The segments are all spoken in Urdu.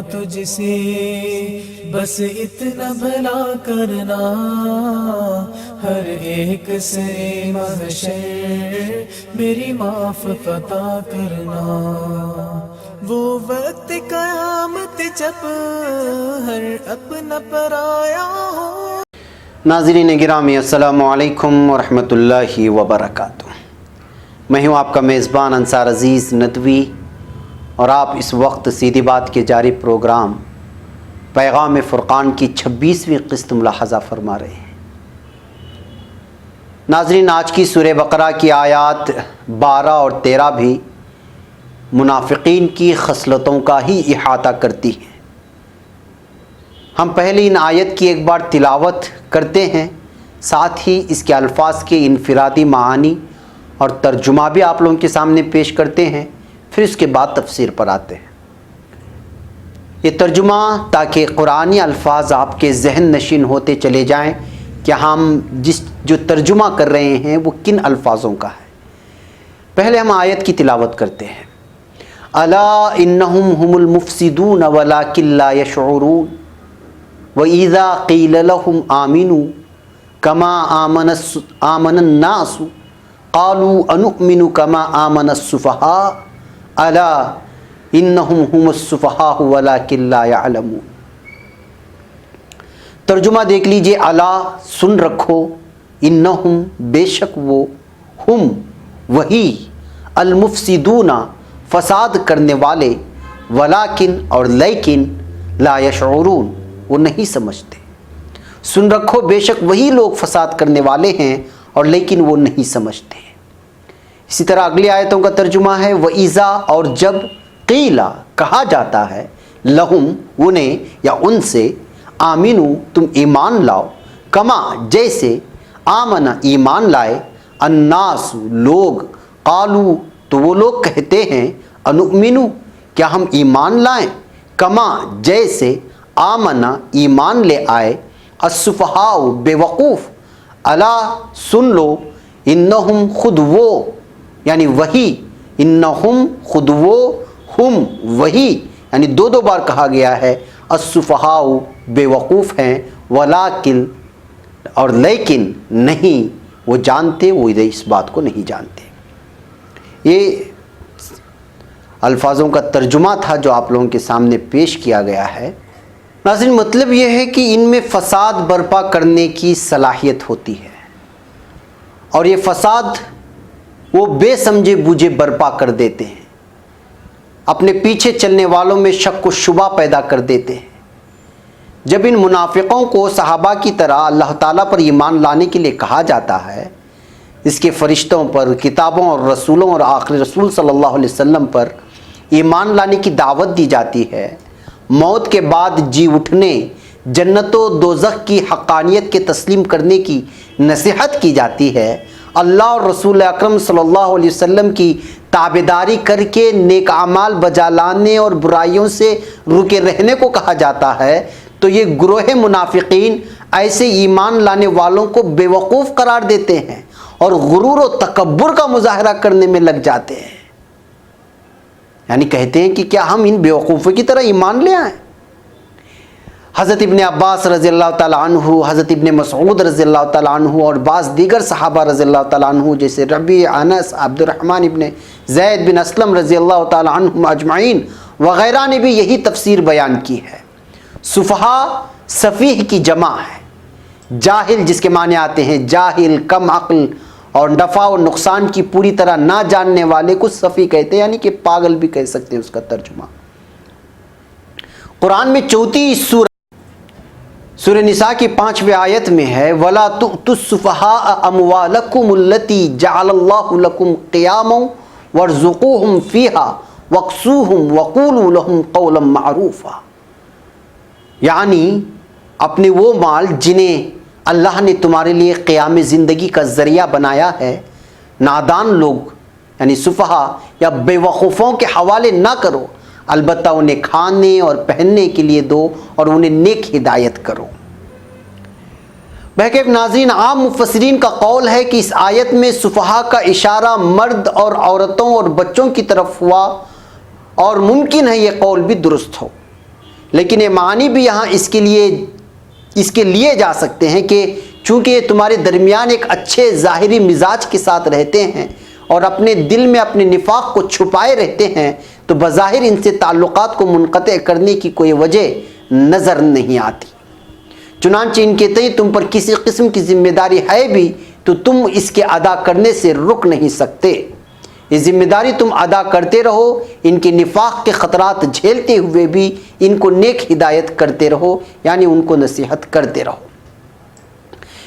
تجھ سے بس اتنا بھلا کرنا، ہر ایک سے محشر میری معاف عطا کرنا، وہ وقت قیامت جب ہر اپنا پرایا ہو۔ ناظرین گرامی، السلام علیکم ورحمۃ اللہ وبرکاتہ۔ میں ہوں آپ کا میزبان انصار عزیز ندوی، اور آپ اس وقت سیدھی بات کے جاری پروگرام پیغام فرقان کی 26ویں قسط ملاحظہ فرما رہے ہیں۔ ناظرین، آج کی سورہ بقرہ کی آیات 12 اور 13 بھی منافقین کی خصلتوں کا ہی احاطہ کرتی ہیں۔ ہم پہلے ان آیت کی ایک بار تلاوت کرتے ہیں، ساتھ ہی اس کے الفاظ کے انفرادی معانی اور ترجمہ بھی آپ لوگوں کے سامنے پیش کرتے ہیں، پھر اس کے بعد تفسیر پر آتے ہیں۔ یہ ترجمہ تاکہ قرآنی الفاظ آپ کے ذہن نشین ہوتے چلے جائیں کہ ہم جو ترجمہ کر رہے ہیں وہ کن الفاظوں کا ہے۔ پہلے ہم آیت کی تلاوت کرتے ہیں۔ الا انہم هم المفسدون ولکن لا یشعرون وَإِذَا قِيلَ لَهُمْ آمِنُوا كَمَا آمَنَ النَّاسُ قَالُوا أَنُؤْمِنُ كَمَا آمَنَ السُّفَهَاءُ أَلَا إِنَّهُمْ هُمُ السُّفَهَاءُ وَلَكِنْ لَا يَعْلَمُونَ۔ ترجمہ دیکھ لیجئے۔ الا سن رکھو، انہم بے شک وہ، ہم وہی، المفسدون فساد کرنے والے، ولیکن اور لیکن، لا یشعرون وہ نہیں سمجھتے۔ سن رکھو، بے شک وہی لوگ فساد کرنے والے ہیں اور لیکن وہ نہیں سمجھتے۔ اسی طرح اگلی آیتوں کا ترجمہ ہے وَإِذَا اور جب، قیلا کہا جاتا ہے، لہم انہیں یا ان سے، آمینو تم ایمان لاؤ، کما جیسے، آمن ایمان لائے، الناس لوگ، قالو تو وہ لوگ کہتے ہیں، انؤمنو کیا ہم ایمان لائیں، کما جیسے، آمنا ایمان لے آئے، السفہاء بے وقوف، الا سن لو، انہم خود وہ یعنی وہی، انہم خود وہ، ہم وہی یعنی دو بار کہا گیا ہے، السفہاء بے وقوف ہیں، ولیکن اور لیکن نہیں وہ جانتے، وہ اس بات کو نہیں جانتے۔ یہ الفاظوں کا ترجمہ تھا جو آپ لوگوں کے سامنے پیش کیا گیا ہے۔ ناظرین، مطلب یہ ہے کہ ان میں فساد برپا کرنے کی صلاحیت ہوتی ہے، اور یہ فساد وہ بے سمجھے بوجھے برپا کر دیتے ہیں، اپنے پیچھے چلنے والوں میں شک و شبہ پیدا کر دیتے ہیں۔ جب ان منافقوں کو صحابہ کی طرح اللہ تعالیٰ پر ایمان لانے کے لیے کہا جاتا ہے، اس کے فرشتوں پر، کتابوں اور رسولوں اور آخری رسول صلی اللہ علیہ وسلم پر ایمان لانے کی دعوت دی جاتی ہے، موت کے بعد جی اٹھنے، جنت و دوزخ کی حقانیت کے تسلیم کرنے کی نصیحت کی جاتی ہے، اللہ اور رسول اکرم صلی اللہ علیہ وسلم کی تابعداری کر کے نیک اعمال بجا لانے اور برائیوں سے رکے رہنے کو کہا جاتا ہے، تو یہ گروہ منافقین ایسے ایمان لانے والوں کو بے وقوف قرار دیتے ہیں اور غرور و تکبر کا مظاہرہ کرنے میں لگ جاتے ہیں، یعنی کہتے ہیں کہ کیا ہم ان بیوقوفوں کی طرح ایمان لے آئیں۔ حضرت ابن عباس رضی اللہ تعالیٰ عنہ، حضرت ابن مسعود رضی اللہ تعالیٰ عنہ اور بعض دیگر صحابہ رضی اللہ تعالیٰ عنہ جیسے ربیع، انس، عبد الرحمن ابن زید بن اسلم رضی اللہ تعالیٰ عنہم اجمعین وغیرہ نے بھی یہی تفسیر بیان کی ہے۔ سفہاء سفیہ کی جمع ہے، جاہل جس کے معنی آتے ہیں جاہل، کم عقل اور نفع و نقصان کی پوری طرح نہ جاننے والے کو سفیہ کہتے ہیں، یعنی کہ پاگل بھی کہہ سکتے ہیں اس کا ترجمہ۔ قرآن میں چوتھی سورہ نساء کی 5ویں آیت میں ہے وَلَا تُؤْتُوا السُّفَهَاءَ أَمْوَالَكُمُ الَّتِي جَعَلَ اللَّهُ لَكُمْ قِيَامًا وَارْزُقُوهُمْ فِيهَا وَاقْسُوهُمْ وَقُولُوا لَهُمْ قَوْلًا مَعْرُوفًا، یعنی اپنے وہ مال جنہیں اللہ نے تمہارے لیے قیام زندگی کا ذریعہ بنایا ہے، نادان لوگ یعنی سفہاء یا بے وقوفوں کے حوالے نہ کرو، البتہ انہیں کھانے اور پہننے کے لیے دو اور انہیں نیک ہدایت کرو۔ بہرکیف ناظرین، عام مفسرین کا قول ہے کہ اس آیت میں سفہاء کا اشارہ مرد اور عورتوں اور بچوں کی طرف ہوا، اور ممکن ہے یہ قول بھی درست ہو، لیکن یہ معنی بھی یہاں اس کے لیے جا سکتے ہیں کہ چونکہ یہ تمہارے درمیان ایک اچھے ظاہری مزاج کے ساتھ رہتے ہیں اور اپنے دل میں اپنے نفاق کو چھپائے رہتے ہیں، تو بظاہر ان سے تعلقات کو منقطع کرنے کی کوئی وجہ نظر نہیں آتی۔ چنانچہ ان کے تئیں تم پر کسی قسم کی ذمہ داری ہے بھی تو تم اس کے ادا کرنے سے رک نہیں سکتے۔ یہ ذمہ داری تم ادا کرتے رہو، ان کے نفاق کے خطرات جھیلتے ہوئے بھی ان کو نیک ہدایت کرتے رہو، یعنی ان کو نصیحت کرتے رہو۔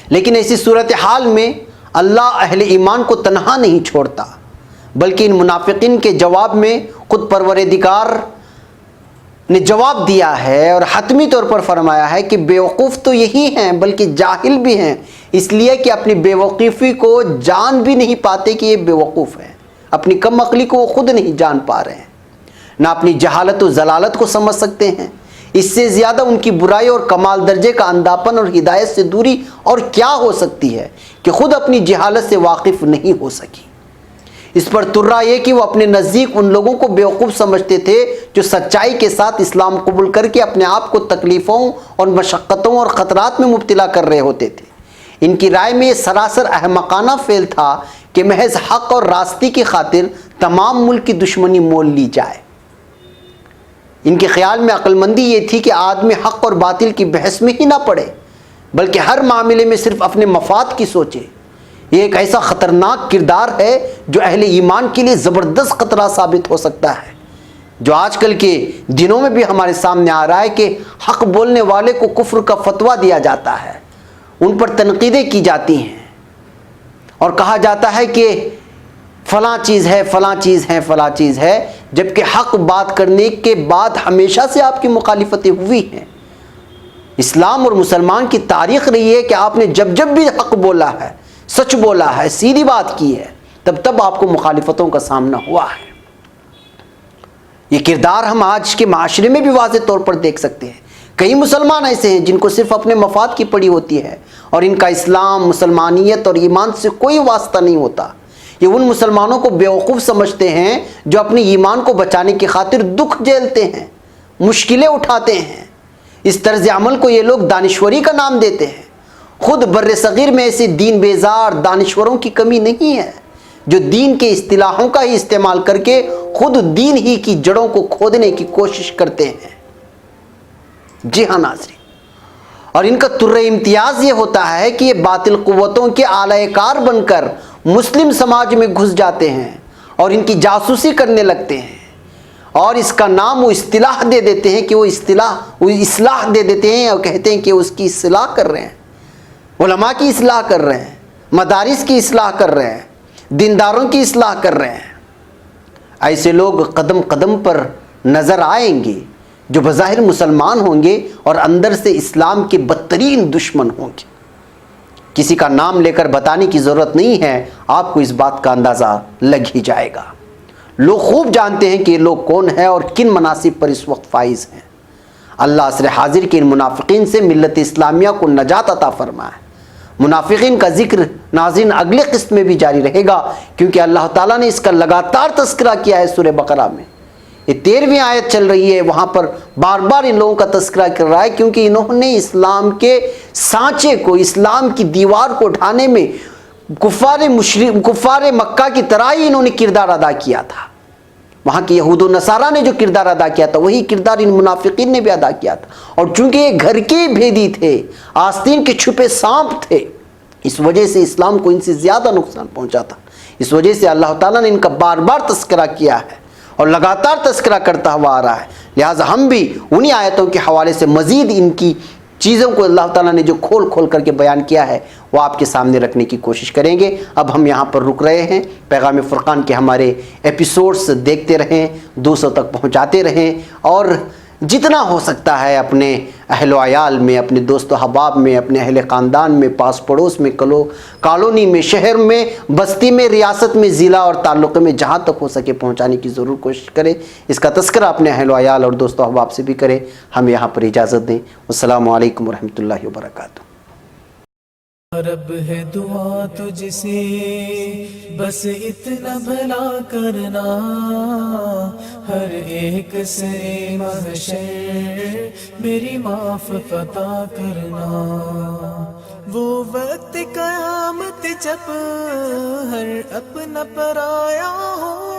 لیکن ایسی صورتحال میں اللہ اہل ایمان کو تنہا نہیں چھوڑتا، بلکہ ان منافقین کے جواب میں خود پروردگار نے جواب دیا ہے اور حتمی طور پر فرمایا ہے کہ بیوقوف تو یہی ہیں بلکہ جاہل بھی ہیں، اس لیے کہ اپنی بیوقوفی کو جان بھی نہیں پاتے کہ یہ بیوقوف ہیں، اپنی کم عقلی کو وہ خود نہیں جان پا رہے ہیں، نہ اپنی جہالت و ضلالت کو سمجھ سکتے ہیں۔ اس سے زیادہ ان کی برائی اور کمال درجے کا اندھاپن اور ہدایت سے دوری اور کیا ہو سکتی ہے کہ خود اپنی جہالت سے واقف نہیں ہو سکی۔ اس پر ترا یہ کہ وہ اپنے نزدیک ان لوگوں کو بیوقوف سمجھتے تھے جو سچائی کے ساتھ اسلام قبول کر کے اپنے آپ کو تکلیفوں اور مشقتوں اور خطرات میں مبتلا کر رہے ہوتے تھے۔ ان کی رائے میں یہ سراسر احمقانہ فعل تھا کہ محض حق اور راستی کی خاطر تمام ملک کی دشمنی مول لی جائے۔ ان کے خیال میں عقل مندی یہ تھی کہ آدمی حق اور باطل کی بحث میں ہی نہ پڑے، بلکہ ہر معاملے میں صرف اپنے مفاد کی سوچے۔ یہ ایک ایسا خطرناک کردار ہے جو اہل ایمان کے لیے زبردست خطرہ ثابت ہو سکتا ہے، جو آج کل کے دنوں میں بھی ہمارے سامنے آ رہا ہے کہ حق بولنے والے کو کفر کا فتویٰ دیا جاتا ہے، ان پر تنقیدیں کی جاتی ہیں اور کہا جاتا ہے کہ فلاں چیز ہے، فلاں چیز ہے، فلاں چیز ہے، جبکہ حق بات کرنے کے بعد ہمیشہ سے آپ کی مخالفتیں ہوئی ہیں۔ اسلام اور مسلمان کی تاریخ رہی ہے کہ آپ نے جب جب بھی حق بولا ہے، سچ بولا ہے، سیدھی بات کی ہے، تب آپ کو مخالفتوں کا سامنا ہوا ہے۔ یہ کردار ہم آج کے معاشرے میں بھی واضح طور پر دیکھ سکتے ہیں۔ کئی مسلمان ایسے ہیں جن کو صرف اپنے مفاد کی پڑی ہوتی ہے اور ان کا اسلام، مسلمانیت اور ایمان سے کوئی واسطہ نہیں ہوتا۔ یہ ان مسلمانوں کو بیوقوف سمجھتے ہیں جو اپنے ایمان کو بچانے کی خاطر دکھ جھیلتے ہیں، مشکلیں اٹھاتے ہیں۔ اس طرز عمل کو یہ لوگ دانشوری کا نام دیتے ہیں۔ خود بر صغیر میں ایسے دین بیزار دانشوروں کی کمی نہیں ہے جو دین کے اصطلاحوں کا ہی استعمال کر کے خود دین ہی کی جڑوں کو کھودنے کی کوشش کرتے ہیں۔ جی ہاں ناظرین، اور ان کا طر امتیاز یہ ہوتا ہے کہ یہ باطل قوتوں کے اعلی کار بن کر مسلم سماج میں گھس جاتے ہیں اور ان کی جاسوسی کرنے لگتے ہیں، اور اس کا نام وہ اصطلاح دے دیتے ہیں کہ وہ اصلاح دے دیتے ہیں اور کہتے ہیں کہ اس کی اصلاح کر رہے ہیں، علماء کی اصلاح کر رہے ہیں، مدارس کی اصلاح کر رہے ہیں، دینداروں کی اصلاح کر رہے ہیں۔ ایسے لوگ قدم قدم پر نظر آئیں گے جو بظاہر مسلمان ہوں گے اور اندر سے اسلام کے بدترین دشمن ہوں گے۔ کسی کا نام لے کر بتانے کی ضرورت نہیں ہے، آپ کو اس بات کا اندازہ لگ ہی جائے گا۔ لوگ خوب جانتے ہیں کہ یہ لوگ کون ہیں اور کن مناصب پر اس وقت فائز ہیں۔ اللہ عصر حاضر کے ان منافقین سے ملت اسلامیہ کو نجات عطا فرمائے۔ منافقین کا ذکر ناظرین اگلے قسط میں بھی جاری رہے گا، کیونکہ اللہ تعالیٰ نے اس کا لگاتار تذکرہ کیا ہے سورہ بقرہ میں۔ یہ 13ویں آیت چل رہی ہے، وہاں پر بار بار ان لوگوں کا تذکرہ کر رہا ہے، کیونکہ انہوں نے اسلام کے سانچے کو، اسلام کی دیوار کو ڈھانے میں کفار مکہ کی طرح ہی انہوں نے کردار ادا کیا تھا۔ وہاں کے یہود و نصارہ نے جو کردار ادا کیا تھا وہی کردار ان منافقین نے بھی ادا کیا تھا، اور چونکہ یہ گھر کے بھیدی تھے، آستین کے چھپے سانپ تھے، اس وجہ سے اسلام کو ان سے زیادہ نقصان پہنچا تھا۔ اس وجہ سے اللہ تعالیٰ نے ان کا بار بار تذکرہ کیا ہے اور لگاتار تذکرہ کرتا ہوا آ رہا ہے۔ لہٰذا ہم بھی انہی آیتوں کے حوالے سے مزید ان کی چیزوں کو اللہ تعالیٰ نے جو کھول کھول کر کے بیان کیا ہے وہ آپ کے سامنے رکھنے کی کوشش کریں گے۔ اب ہم یہاں پر رک رہے ہیں۔ پیغام فرقان کے ہمارے ایپیسوڈز دیکھتے رہیں، دوسروں تک پہنچاتے رہیں، اور جتنا ہو سکتا ہے اپنے اہل و عیال میں، اپنے دوست و احباب میں، اپنے اہل خاندان میں، پاس پڑوس میں، کالونی میں، شہر میں، بستی میں، ریاست میں، ضلع اور تعلقے میں جہاں تک ہو سکے پہنچانے کی ضرور کوشش کریں۔ اس کا تذکرہ اپنے اہل و عیال اور دوست و احباب سے بھی کریں۔ ہم یہاں پر اجازت دیں۔ السلام علیکم ورحمۃ اللہ وبرکاتہ۔ رب ہے دعا تجھ سے بس اتنا بھلا کرنا، ہر ایک سے محشر میری معاف عطا کرنا، وہ وقت قیامت جب ہر اپنا پرایا ہو،